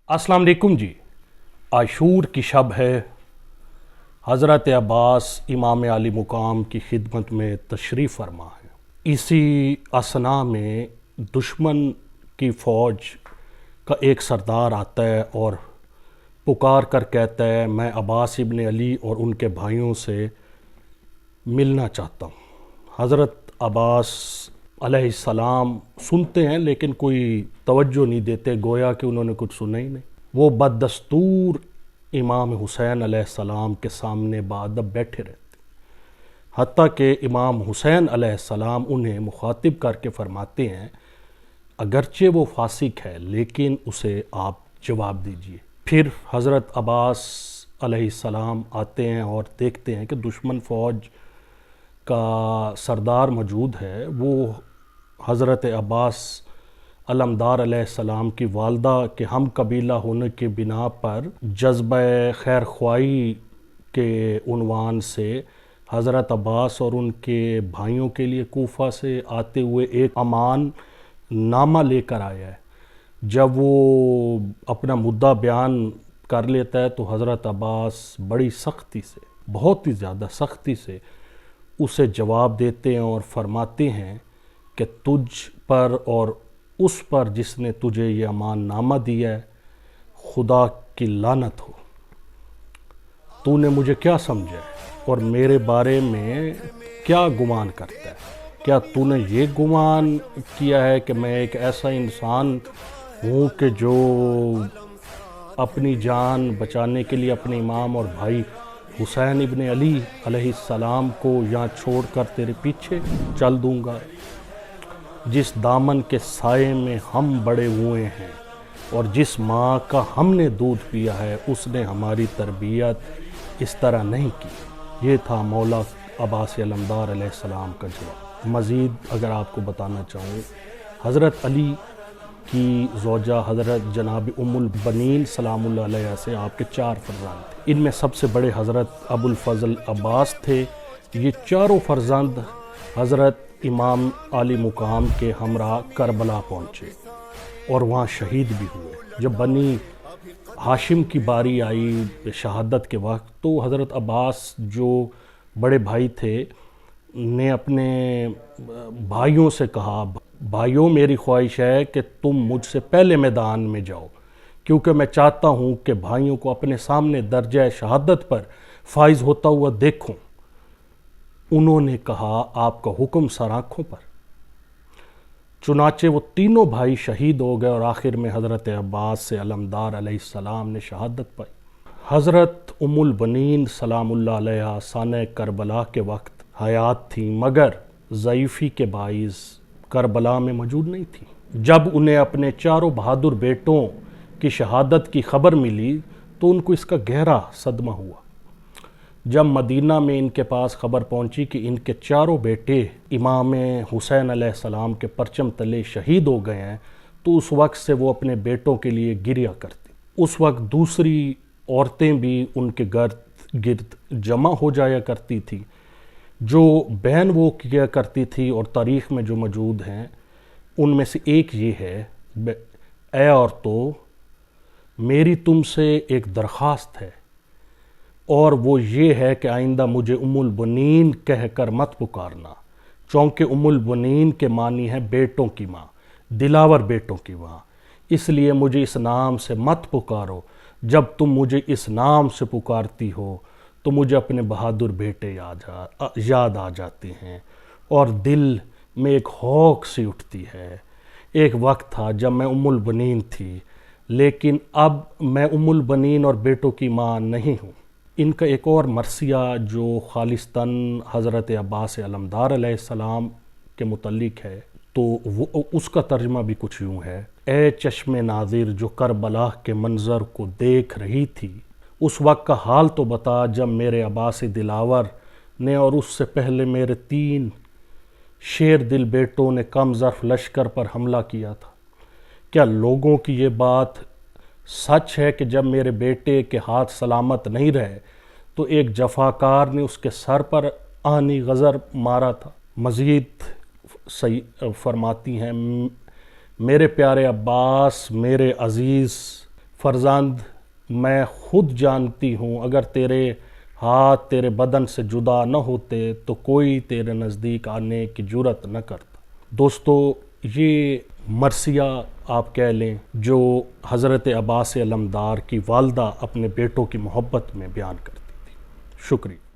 अस्सलाम वालेकुम जी। आशूर की शब है। हज़रत अब्बास इमाम आली मुकाम की खिदमत में तशरीफ़ फरमा है। इसी असना में दुश्मन की फ़ौज का एक सरदार आता है और पुकार कर कहता है, मैं अब्बास इब्न अली और उनके भाइयों से मिलना चाहता हूँ। हज़रत अब्बास अलैहिस्सलाम सुनते हैं लेकिन कोई तवज्जो नहीं देते, गोया कि उन्होंने कुछ सुना ही नहीं। वो बददस्तूर इमाम हुसैन अलैहिस्सलाम के सामने बाअदब बैठे रहते, हत्ता कि इमाम हुसैन अलैहिस्सलाम उन्हें मुखातिब करके फरमाते हैं, अगरचे वो फासिक है लेकिन उसे आप जवाब दीजिए। फिर हज़रत अब्बास अलैहिस्सलाम आते हैं और देखते हैं कि दुश्मन फ़ौज का सरदार मौजूद है। वो हज़रत अब्बास अलमदार अलैहिस्सलाम की वालदा के हम कबीला होने के बिना पर जज्बा खैर ख्वाही के उन्वान से हज़रत अब्बास और उनके भाइयों के लिए कूफा से आते हुए एक अमान नामा लेकर आया है। जब वो अपना मुद्दा बयान कर लेता है तो हज़रत अब्बास बड़ी सख्ती से, बहुत ही ज़्यादा सख्ती से उसे जवाब देते हैं और फरमाते हैं कि तुझ पर और उस पर जिसने तुझे ये अमान नामा दिया है, खुदा की लानत हो। तूने मुझे क्या समझा है और मेरे बारे में क्या गुमान करता है? क्या तूने ये गुमान किया है कि मैं एक ऐसा इंसान हूँ कि जो अपनी जान बचाने के लिए अपने इमाम और भाई हुसैन इब्न अली अलैहिस्सलाम को यहाँ छोड़कर तेरे पीछे चल दूँगा? जिस दामन के साए में हम बड़े हुए हैं और जिस माँ का हमने दूध पिया है, उसने हमारी तरबियत इस तरह नहीं की। ये था मौला अब्बास अलमदार अलैहिस्सलाम का जवाब। मज़ीद अगर आपको बताना चाहूँ, हज़रत अली की ज़ौजा हज़रत जनाब उम्मुल बनीन सलामुल्लाह अलैहा से आपके 4 फ़र्ज़ांद थे। इनमें सबसे बड़े हज़रत अबुल फ़ज़ल अब्बास थे। ये चारों फ़र्ज़ांद हज़रत इमाम आली मुकाम के हमरा करबला पहुँचे और वहाँ शहीद भी हुए। जब बनी हाशिम की बारी आई शहादत के वक्त, तो हज़रत अब्बास जो बड़े भाई थे ने अपने भाइयों से कहा, भाइयों मेरी ख्वाहिश है कि तुम मुझसे पहले मैदान में जाओ, क्योंकि मैं चाहता हूँ कि भाइयों को अपने सामने दर्जा शहादत पर फाइज होता हुआ देखूँ। उन्होंने कहा, आपका हुक्म सर आँखों पर। चुनाचे वो तीनों भाई शहीद हो गए और आखिर में हज़रत अब्बास से अलमदार अलैहिस्सलाम ने शहादत पाई। हज़रत उम्मुल बनीन सलामुल्लाह अलैहा साने करबला के वक्त हयात थी, मगर ज़ईफ़ी के बाइस करबला में मौजूद नहीं थी। जब उन्हें अपने चारों बहादुर बेटों की शहादत की खबर मिली तो उनको इसका गहरा सदमा हुआ। जब मदीना में इनके पास खबर पहुंची कि इनके चारों बेटे इमाम हुसैन अलैहिस्सलाम के परचम तले शहीद हो गए हैं, तो उस वक्त से वो अपने बेटों के लिए गिरिया करती। उस वक्त दूसरी औरतें भी उनके गिर्द जमा हो जाया करती थी। जो बहन वो किया करती थी और तारीख़ में जो मौजूद हैं, उनमें से एक ये है, ऐ औरतों, मेरी तुमसे एक दरख्वास्त है और वो ये है कि आइंदा मुझे उम्मुल बनीन कह कर मत पुकारना, चूँकि उम्मुल बनीन के मानी है बेटों की माँ, दिलावर बेटों की माँ। इसलिए मुझे इस नाम से मत पुकारो। जब तुम मुझे इस नाम से पुकारती हो तो मुझे अपने बहादुर बेटे याद आ जाते हैं और दिल में एक हौक सी उठती है। एक वक्त था जब मैं उम्मुल बनीन थी, लेकिन अब मैं उम्मुल बनीन और बेटों की माँ नहीं हूँ। इनका एक और मरसिया जो खालिस्तन हज़रत अब्बास अलमदार अलैहिस्सलाम के मुतल्लिक है, तो वो उसका तर्जुमा भी कुछ यूँ है, ए चश्मे नाज़िर जो करबला के मंज़र को देख रही थी, उस वक्त का हाल तो बता जब मेरे अब्बास दिलावर ने और उससे पहले मेरे 3 शेर दिल बेटों ने कम ज़र्फ़ लश्कर पर हमला किया था। क्या लोगों की ये बात सच है कि जब मेरे बेटे के हाथ सलामत नहीं रहे तो एक जफाकार ने उसके सर पर आनी गज़र मारा था? मज़ीद सही फरमाती हैं, मेरे प्यारे अब्बास, मेरे अज़ीज़ فرزند میں خود جانتی ہوں اگر تیرے ہاتھ تیرے بدن سے جدا نہ ہوتے تو کوئی تیرے نزدیک آنے کی جرت نہ کرتا۔ دوستو، یہ مرثیہ آپ کہہ لیں جو حضرت عباس علمدار کی والدہ اپنے بیٹوں کی محبت میں بیان کرتی تھی۔ شکریہ۔